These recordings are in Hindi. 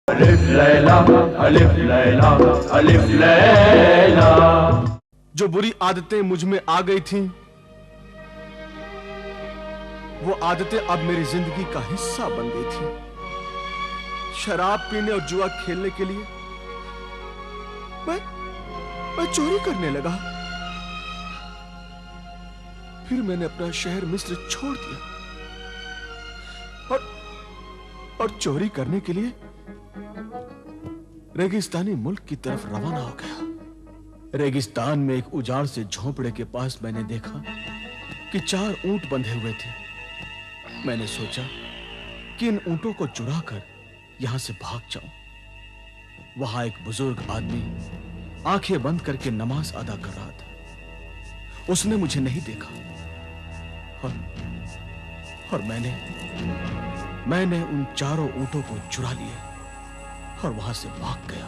अलिफ लैला, अलिफ लैला, अलिफ लैला। जो बुरी आदतें मुझ में आ गई थीं, वो आदतें अब मेरी जिंदगी का हिस्सा बन गई थीं। शराब पीने और जुआ खेलने के लिए मैं चोरी करने लगा। फिर मैंने अपना शहर मिस्र छोड़ दिया और चोरी करने के लिए रेगिस्तानी मुल्क की तरफ रवाना हो गया। रेगिस्तान में एक उजाड़ से झोंपड़े के पास मैंने देखा कि 4 ऊंट बंधे हुए थे। मैंने सोचा कि इन ऊंटों को चुराकर यहां से भाग जाऊं। वहां एक बुजुर्ग आदमी आंखें बंद करके नमाज अदा कर रहा था। उसने मुझे नहीं देखा और मैंने उन 4 ऊंटों को चुरा लिया और वहां से भाग गया।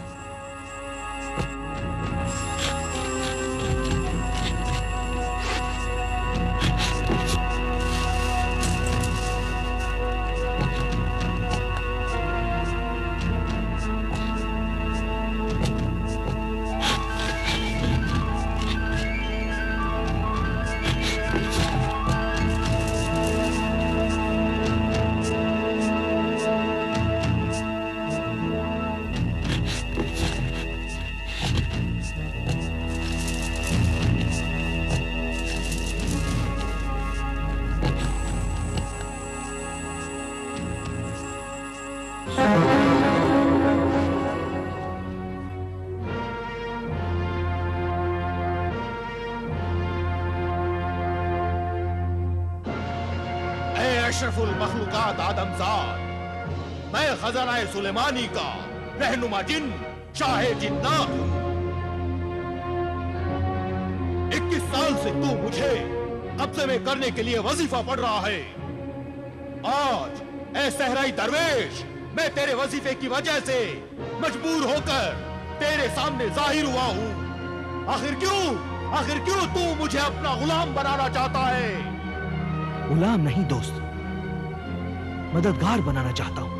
अशरफुल मखलूकात आदमजाद, मैं खजाना सुलेमानी का रहनुमा जिन शाहे जिन्नात हूं। 21 साल से तू मुझे कब्जे में करने के लिए वजीफा पढ़ रहा है। आज ए सहराई दरवेश, मैं तेरे वजीफे की वजह से मजबूर होकर तेरे सामने जाहिर हुआ हूं। आखिर क्यों तू मुझे अपना गुलाम बनाना चाहता है? गुलाम नहीं दोस्त, मददगार बनाना चाहता हूं।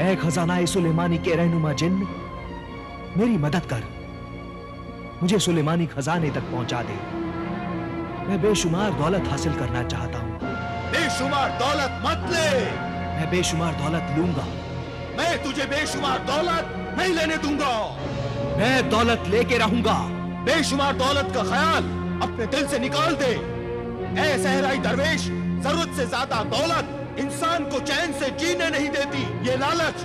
ऐ खजाना सुलेमानी के रहनुमा जिन, मेरी मदद कर, मुझे सुलेमानी खजाने तक पहुंचा दे। मैं बेशुमार दौलत हासिल करना चाहता हूं। बेशुमार दौलत मत ले। मैं बेशुमार दौलत लूंगा। मैं तुझे बेशुमार दौलत नहीं लेने दूंगा। मैं दौलत लेके रहूंगा। बेशुमार दौलत का ख्याल अपने दिल से निकाल दे। ऐ सहराई दरवेश, जरूरत से ज्यादा दौलत इंसान को चैन से जीने नहीं देती। ये लालच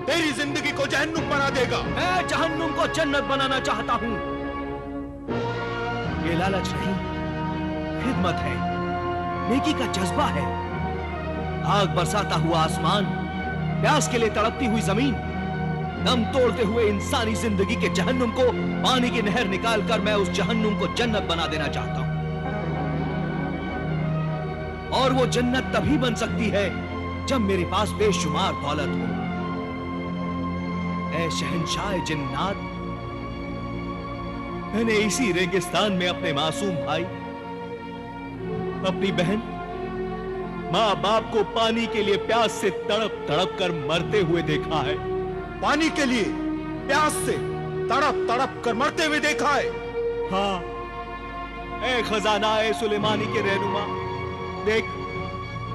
तेरी जिंदगी को जहन्नुम बना देगा। मैं जहन्नुम को जन्नत बनाना चाहता हूं। ये लालच नहीं, खिदमत है, नेकी का जज्बा है। आग बरसाता हुआ आसमान, प्यास के लिए तड़पती हुई जमीन, दम तोड़ते हुए इंसानी जिंदगी के जहन्नुम को पानी की नहर निकालकर मैं उस जहन्नुम को जन्नत बना देना चाहता हूं। और वो जन्नत तभी बन सकती है जब मेरे पास बेशुमार दौलत हो। ऐ शहंशाह जिन्नात, मैंने इसी रेगिस्तान में अपने मासूम भाई, अपनी बहन, मां बाप को पानी के लिए प्यास से तड़प तड़प कर मरते हुए देखा है। पानी के लिए प्यास से तड़प तड़प कर मरते हुए देखा है। हाँ, ऐ खजाना सुलेमानी के रहनुमा, देख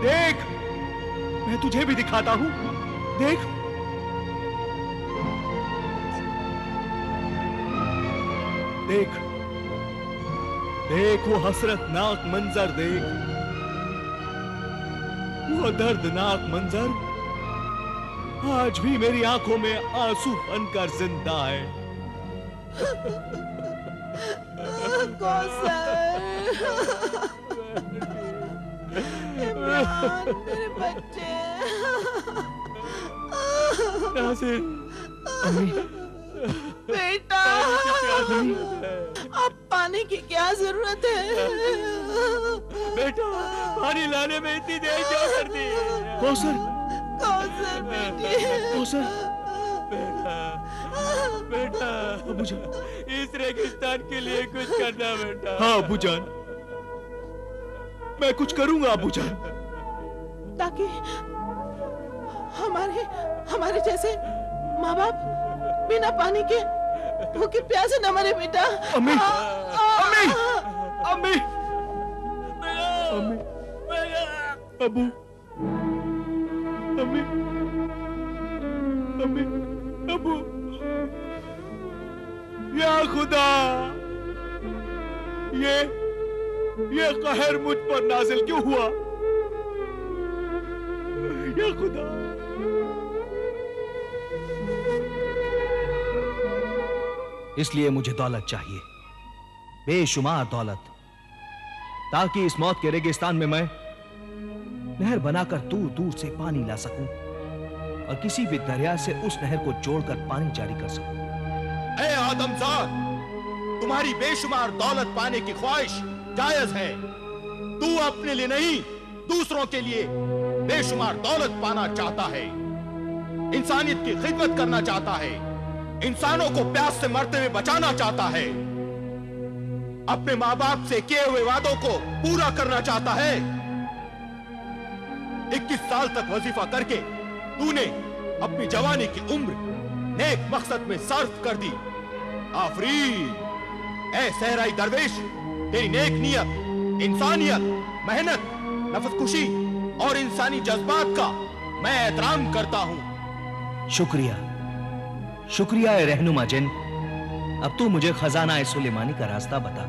देख, मैं तुझे भी दिखाता हूं। देख देख देख, वो हसरतनाक मंजर देख, वो दर्दनाक मंजर आज भी मेरी आंखों में आंसू बनकर जिंदा है। मेरे बच्चे। नाज़िर, अम्मी, बेटा, अब पानी की क्या जरूरत है? बेटा, पानी लाने में इतनी देर क्यों कर दी? कौसर, कौसर बेटी, कौसर, बेटा, अबूजान, इस रेगिस्तान के लिए कुछ करना बेटा। हाँ अबूजान, मैं कुछ करूंगा अबूजान। ताकि हमारे जैसे माँ बाप बिना पानी के भूखे प्यासे न मरे बेटा। अम्मी, अम्मी, अम्मी, अम्मी, अबू, अम्मी, अम्मी, अबू, या खुदा, ये कहर मुझ पर नाजिल क्यों हुआ? या खुदा। इसलिए मुझे दौलत चाहिए, बेशुमार दौलत, ताकि इस मौत के रेगिस्तान में मैं नहर बनाकर दूर दूर से पानी ला सकूं और किसी भी दरिया से उस नहर को जोड़कर पानी जारी कर सकूं। ऐ आदमजाद, तुम्हारी बेशुमार दौलत पाने की ख्वाहिश जायज है। तू अपने लिए नहीं, दूसरों के लिए बेशुमार दौलत पाना चाहता है, इंसानियत की खिदमत करना चाहता है, इंसानों को प्यास से मरते हुए बचाना चाहता है, अपने माँ बाप से किए हुए वादों को पूरा करना चाहता है। 21 साल तक वजीफा करके तूने अपनी जवानी की उम्र नेक मकसद में सर्फ कर दी। आफरीन, ऐ सहराई दरवेश, तेरी नेक नियत, इंसानियत, मेहनत, नफसकुशी और इंसानी जज्बात का मैं एहतराम करता हूं। शुक्रिया, शुक्रिया ए रहनुमा जिन। अब तू मुझे खजाना ए सुलेमानी का रास्ता बता।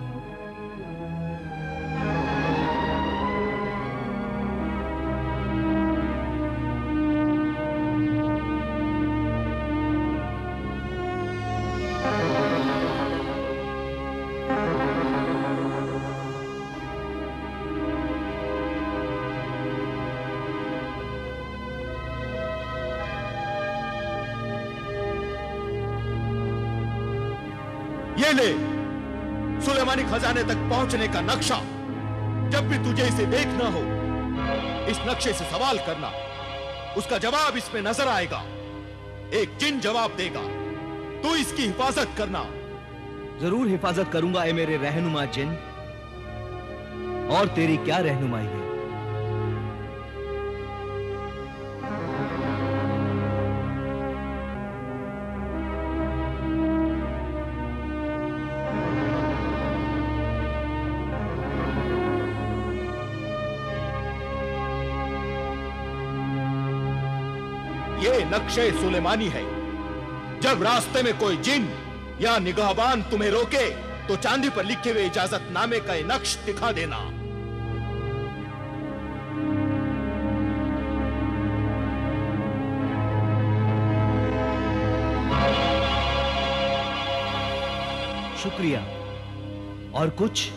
ये ले सुलेमानी खजाने तक पहुंचने का नक्शा। जब भी तुझे इसे देखना हो, इस नक्शे से सवाल करना, उसका जवाब इसमें नजर आएगा। एक जिन जवाब देगा, तू इसकी हिफाजत करना। जरूर हिफाजत करूंगा ए मेरे रहनुमा जिन। और तेरी क्या रहनुमाई है? ये नक्शे सुलेमानी है। जब रास्ते में कोई जिन या निगाहबान तुम्हें रोके तो चांदी पर लिखे हुए इजाजतनामे का ये नक्श दिखा देना। शुक्रिया। और कुछ?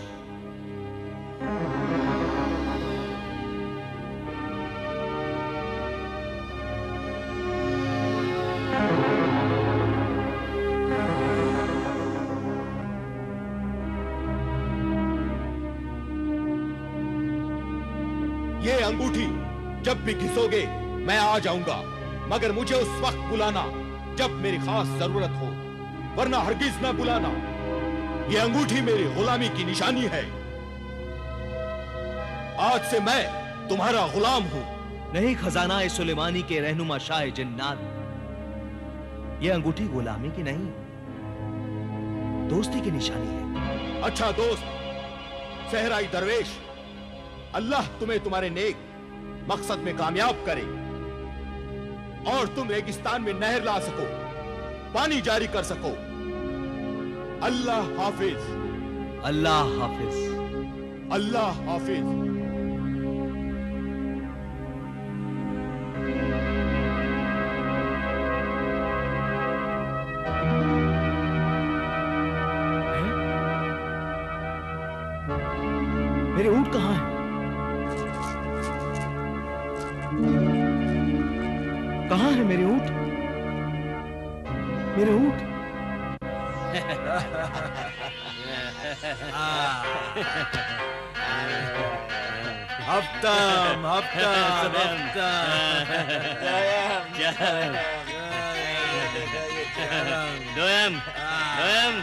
ये अंगूठी जब भी घिसोगे मैं आ जाऊंगा, मगर मुझे उस वक्त बुलाना जब मेरी खास जरूरत हो, वरना हरगिज न बुलाना। ये अंगूठी मेरी गुलामी की निशानी है। आज से मैं तुम्हारा गुलाम हूं। नहीं खजाना ए सुलेमानी के रहनुमा शाह जिन्नात, ये अंगूठी गुलामी की नहीं, दोस्ती की निशानी है। अच्छा दोस्त सहराई दरवेश, अल्लाह तुम्हें तुम्हारे नेक मकसद में कामयाब करे और तुम रेगिस्तान में नहर ला सको, पानी जारी कर सको। अल्लाह हाफिज। अल्लाह हाफिज। अल्लाह हाफिज। मेरे ऊंट कहां है? कहां है मेरे ऊंट? मेरे ऊंट? हफ्तम हफ्तम दोयम दोयम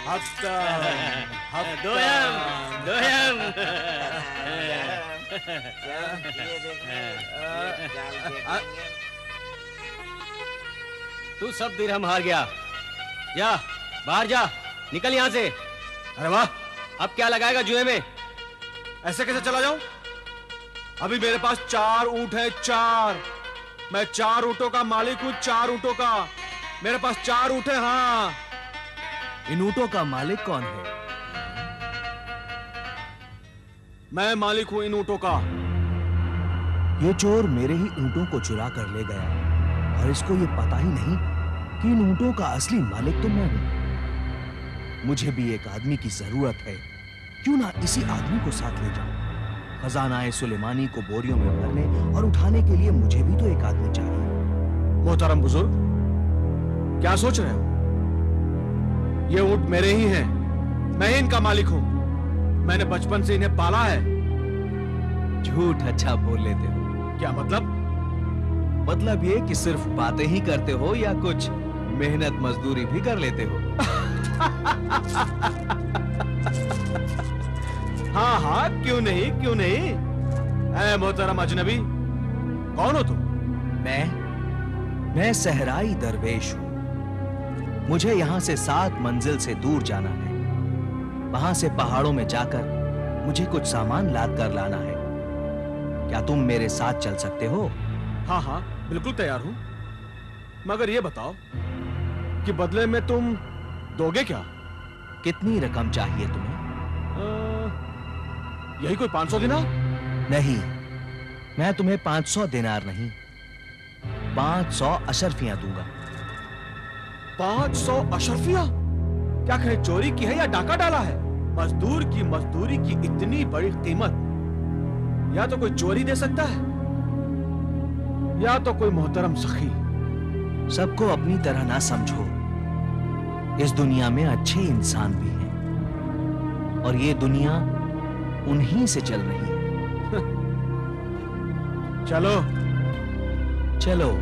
हफ्तम दोयम दोयम तू सब दिरहम हार गया। जा बाहर जा, निकल यहां से। अरे वाह, अब क्या लगाएगा जुए में? ऐसे कैसे चला जाऊं? अभी मेरे पास 4 ऊंट है, 4। मैं 4 ऊंटों का मालिक हूं, 4 ऊंटों का। मेरे पास 4 ऊंट है। हाँ, इन ऊंटों का मालिक कौन है? मैं मालिक हूं इन ऊंटों का। ये चोर मेरे ही ऊंटों को चुरा कर ले गया और इसको ये पता ही नहीं कि इन ऊंटों का असली मालिक तो मैं हूं। मुझे भी एक आदमी की जरूरत है, क्यों ना इसी आदमी को साथ ले जाऊं। खजाना सुलेमानी को बोरियों में भरने और उठाने के लिए मुझे भी तो एक आदमी चाहिए। मोहतरम बुजुर्ग, क्या सोच रहे हो? ये ऊंट मेरे ही हैं, मैं ही इनका मालिक हूं। मैंने बचपन से इन्हें पाला है। झूठ अच्छा बोल लेते हो। क्या मतलब? मतलब ये कि सिर्फ बातें ही करते हो या कुछ मेहनत मजदूरी भी कर लेते हो? हाँ हाँ, क्यों नहीं, क्यों नहीं। ऐ मोहतरम अजनबी, कौन हो तुम? मैं सहराई दरवेश हूं। मुझे यहां से 7 मंजिल से दूर जाना है। वहां से पहाड़ों में जाकर मुझे कुछ सामान लाद कर लाना है। क्या तुम मेरे साथ चल सकते हो? हाँ हाँ, बिल्कुल तैयार हूं। मगर ये बताओ कि बदले में तुम दोगे क्या? कितनी रकम चाहिए तुम्हें? यही कोई 500 दिनार? नहीं, मैं तुम्हें 500 दिनार नहीं, 500 अशरफियां दूंगा। 500 अशरफिया? क्या कहे, चोरी की है या डाका डाला है? मजदूर की मजदूरी की इतनी बड़ी कीमत या तो कोई चोरी दे सकता है या तो कोई मोहतरम सखी। सबको अपनी तरह ना समझो। इस दुनिया में अच्छे इंसान भी हैं और ये दुनिया उन्हीं से चल रही है। चलो चलो।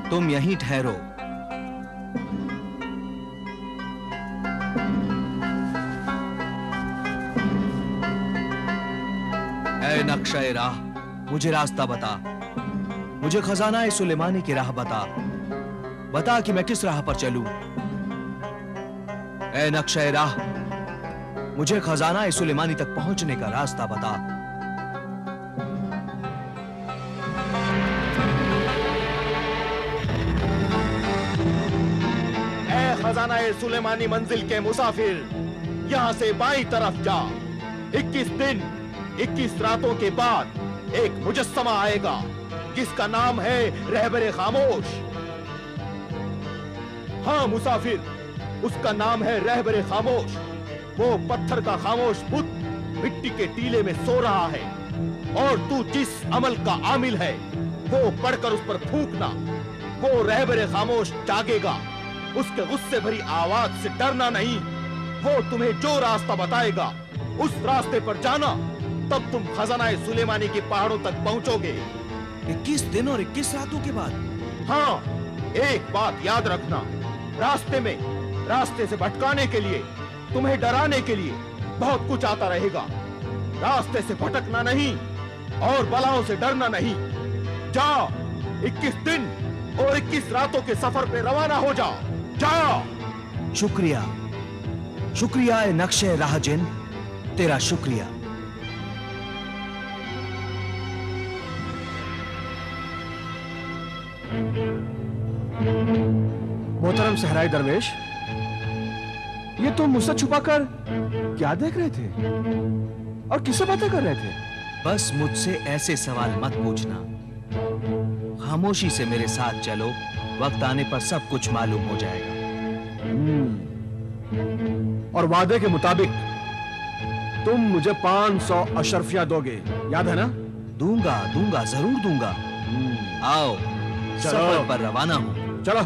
तुम यहीं ठहरो। ऐ नक्शे राह, मुझे रास्ता बता। मुझे खजाना सुलेमानी की राह बता। बता कि मैं किस राह पर चलूं। ऐ नक्शे राह, मुझे खजाना सुलेमानी तक पहुंचने का रास्ता बता। खजाना सुलेमानी मंजिल के मुसाफिर, यहाँ से बाईं तरफ जा। 21 दिन 21 रातों के बाद एक मुजस्समा आएगा जिसका नाम है रहबरे खामोश। हाँ मुसाफिर, उसका नाम है रहबरे खामोश। वो पत्थर का खामोश बुत मिट्टी के टीले में सो रहा है और तू जिस अमल का आमिल है वो पढ़कर उस पर फूंकना। वो रहबरे खामोश जागेगा। उसके गुस्से भरी आवाज से डरना नहीं। वो तुम्हें जो रास्ता बताएगा उस रास्ते पर जाना, तब तुम खजाना सुलेमानी के पहाड़ों तक पहुंचोगे। 21 दिन और 21 रातों के बाद? हाँ, एक बात याद रखना, रास्ते से भटकाने के लिए, तुम्हें डराने के लिए बहुत कुछ आता रहेगा। रास्ते से भटकना नहीं और बलाओं से डरना नहीं। जा, 21 दिन और 21 रातों के सफर पे रवाना हो जा। जा। शुक्रिया, शुक्रिया ए नक्शे राहजिन, तेरा शुक्रिया। मोहतरम सहराई दरवेश, ये तुम मुझसे छुपाकर क्या देख रहे थे और किससे बातें कर रहे थे? बस मुझसे ऐसे सवाल मत पूछना। खामोशी से मेरे साथ चलो, वक्त आने पर सब कुछ मालूम हो जाएगा। और वादे के मुताबिक तुम मुझे 500 अशरफिया दोगे, याद है ना? दूंगा, दूंगा, जरूर दूंगा। आओ, चलो। सफर पर रवाना हूं। चलो।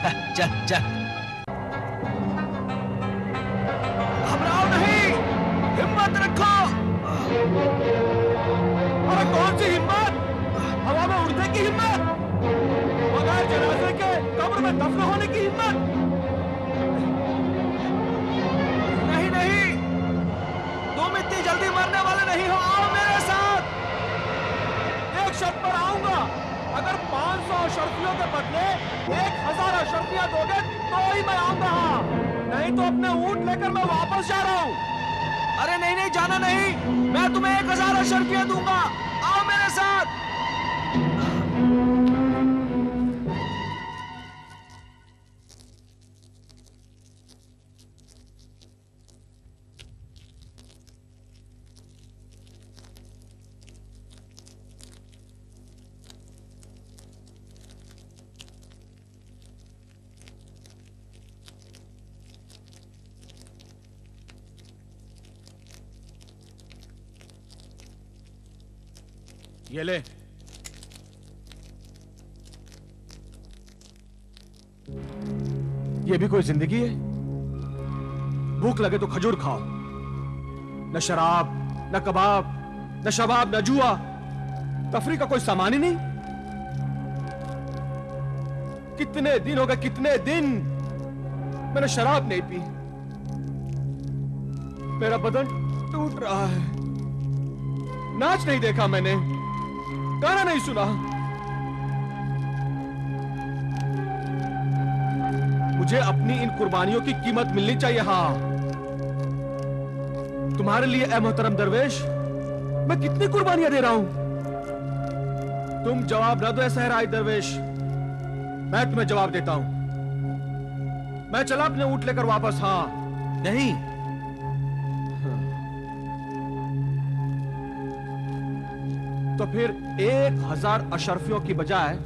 चल चल। घबराओ नहीं, हिम्मत रखो। अरे कौन सी हिम्मत? हवा में उड़ने की हिम्मत, बगैर जनाजे के कब्र में दफन होने की हिम्मत? नहीं नहीं, तुम इतनी जल्दी मरने वाले नहीं हो। आओ मेरे साथ। एक शर्त पर आऊंगा, अगर 500 अशर्फियों के बदले 1000 अशर्फियां दोगे तो ही मैं आऊंगा। नहीं तो अपने ऊंट लेकर मैं वापस जा रहा हूं। अरे नहीं नहीं, जाना नहीं, मैं तुम्हें 1000 अशर्फियां दूंगा। आओ मेरे साथ। ये ले। ये भी कोई जिंदगी है? भूख लगे तो खजूर खाओ, न शराब, न कबाब, न शबाब, न जुआ, तफरी का कोई सामान ही नहीं। कितने दिन हो गए, कितने दिन मैंने शराब नहीं पी। मेरा बदन टूट रहा है। नाच नहीं देखा मैंने, गाना नहीं सुना। मुझे अपनी इन कुर्बानियों की कीमत मिलनी चाहिए। हाँ, तुम्हारे लिए ए मोहतरम दरवेश, मैं कितनी कुर्बानियां दे रहा हूं। तुम जवाब न दो ऐ सहराई दरवेश, मैं तुम्हें जवाब देता हूं। मैं चला अपने ऊंट लेकर वापस। हाँ नहीं, तो फिर 1000 अशर्फियों की बजाय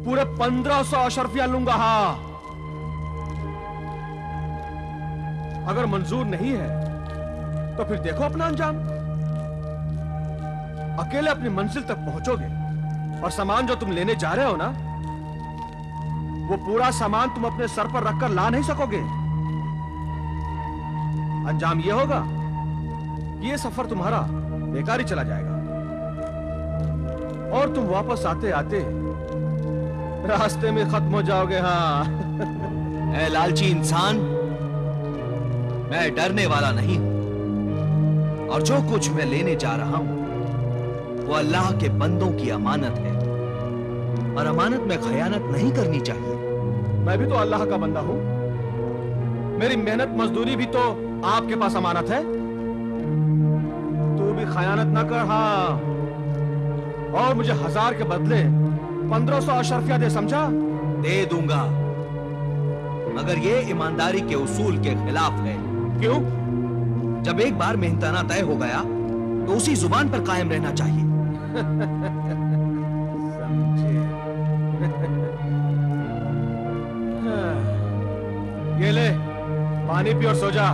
पूरे 1500 अशर्फियां लूंगा। हाँ, अगर मंजूर नहीं है तो फिर देखो अपना अंजाम। अकेले अपनी मंजिल तक पहुंचोगे और सामान जो तुम लेने जा रहे हो ना, वो पूरा सामान तुम अपने सर पर रखकर ला नहीं सकोगे। अंजाम ये होगा कि ये सफर तुम्हारा बेकार ही चला जाएगा और तुम वापस आते आते रास्ते में खत्म हो जाओगे। हाँ। ऐ लालची इंसान, मैं डरने वाला नहीं हूं, और जो कुछ मैं लेने जा रहा हूं वो अल्लाह के बंदों की अमानत है, और अमानत में खयानत नहीं करनी चाहिए। मैं भी तो अल्लाह का बंदा हूं, मेरी मेहनत मजदूरी भी तो आपके पास अमानत है। तू भी खयानत ना कर। हाँ, और मुझे 1000 के बदले 1500 अशर्फिया दे, समझा? दे दूंगा, मगर ये ईमानदारी के उसूल के खिलाफ है। क्यों? जब एक बार मेहनताना तय हो गया तो उसी जुबान पर कायम रहना चाहिए। समझे? ये ले, पानी पी और सो जा।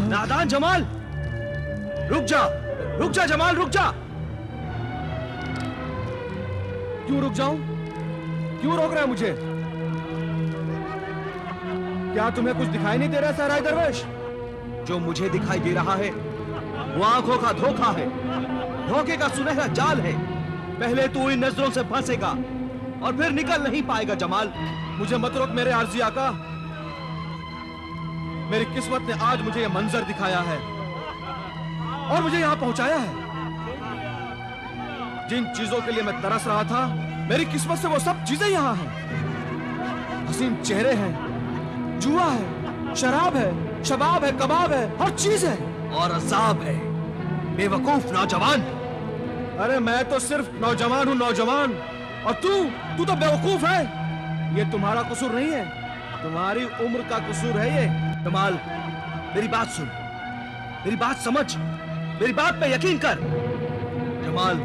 नादान जमाल, रुक जा, रुक जा जमाल, रुक जा। क्यों रुक जाऊं? क्यों रोक रहा है मुझे? क्या तुम्हें कुछ दिखाई नहीं दे रहा सहराई दरवेश? जो मुझे दिखाई दे रहा है वो आंखों का धोखा है, धोखे का सुनहरा जाल है। पहले तू इन नजरों से फंसेगा और फिर निकल नहीं पाएगा जमाल। मुझे मत रोक मेरे आरजी आका। मेरी किस्मत ने आज मुझे यह मंजर दिखाया है और मुझे यहां पहुंचाया है। जिन चीजों के लिए मैं तरस रहा था, मेरी किस्मत से वो सब चीजें यहाँ हैं। हसीन चेहरे हैं, जुआ है, शराब है, शबाब है, कबाब है, हर चीज है। और अजाब है। बेवकूफ नौजवान। अरे मैं तो सिर्फ नौजवान हूँ, नौजवान। और तू तो बेवकूफ है। ये तुम्हारा कसूर नहीं है, तुम्हारी उम्र का कसूर है ये। जमाल, मेरी बात सुन, मेरी बात समझ, मेरी बात पे यकीन कर। जमाल,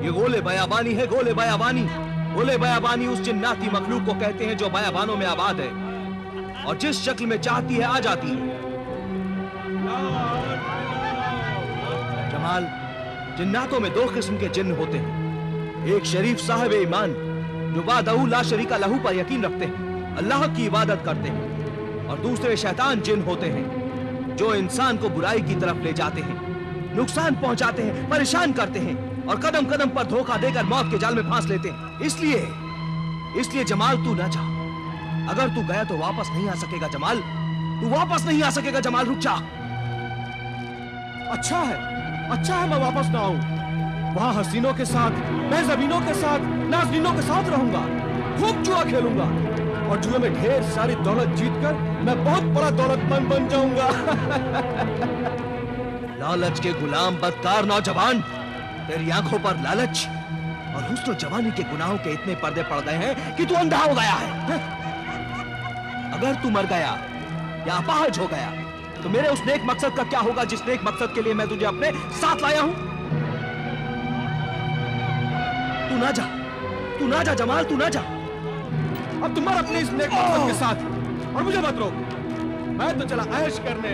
ये गोले बयाबानी है, गोले बयाबानी। गोले बयाबानी उस जिन्नाती मखलूक को कहते हैं जो बयाबानों में आबाद है और जिस शक्ल में चाहती है आ जाती है। जमाल, जिन्नातों में दो किस्म के जिन्न होते हैं। एक शरीफ साहिब ईमान जो वादहू ला शरीका लहू पर यकीन रखते हैं, अल्लाह की इबादत करते हैं। और दूसरे शैतान जिन्न होते हैं जो इंसान को बुराई की तरफ ले जाते हैं, नुकसान पहुंचाते हैं, परेशान करते हैं और कदम कदम पर धोखा देकर मौत के जाल में फांस लेते हैं। इसलिए जमाल, तू ना जा। अगर तू गया तो वापस नहीं आ सकेगा जमाल, तू वापस नहीं आ सकेगा जमाल, रुक जा। अच्छा है मैं वापस ना आऊं। वहां हसीनों के साथ, मैं जमीनों के साथ, नाज़रीनों के साथ रहूंगा, खूब जुआ खेलूंगा और जुए में ढेर सारी दौलत जीतकर मैं बहुत बड़ा दौलतमंद बन जाऊंगा। लालच के गुलाम बदकार नौजवान, तेरी आंखों पर लालच और हुस्न जवानी के गुनाहों के इतने पर्दे पड़ गए हैं कि तू अंधा हो गया है। अगर तू मर गया या अपाहज हो गया तो मेरे उस नेक मकसद का क्या होगा जिस नेक मकसद के लिए मैं तुझे अपने साथ लाया हूं? तू ना जा जमाल, तू ना जा। अब तुम मर अपने इस नेक मकसद के साथ और मुझे मत रोक। मैं तो चला ऐश करने।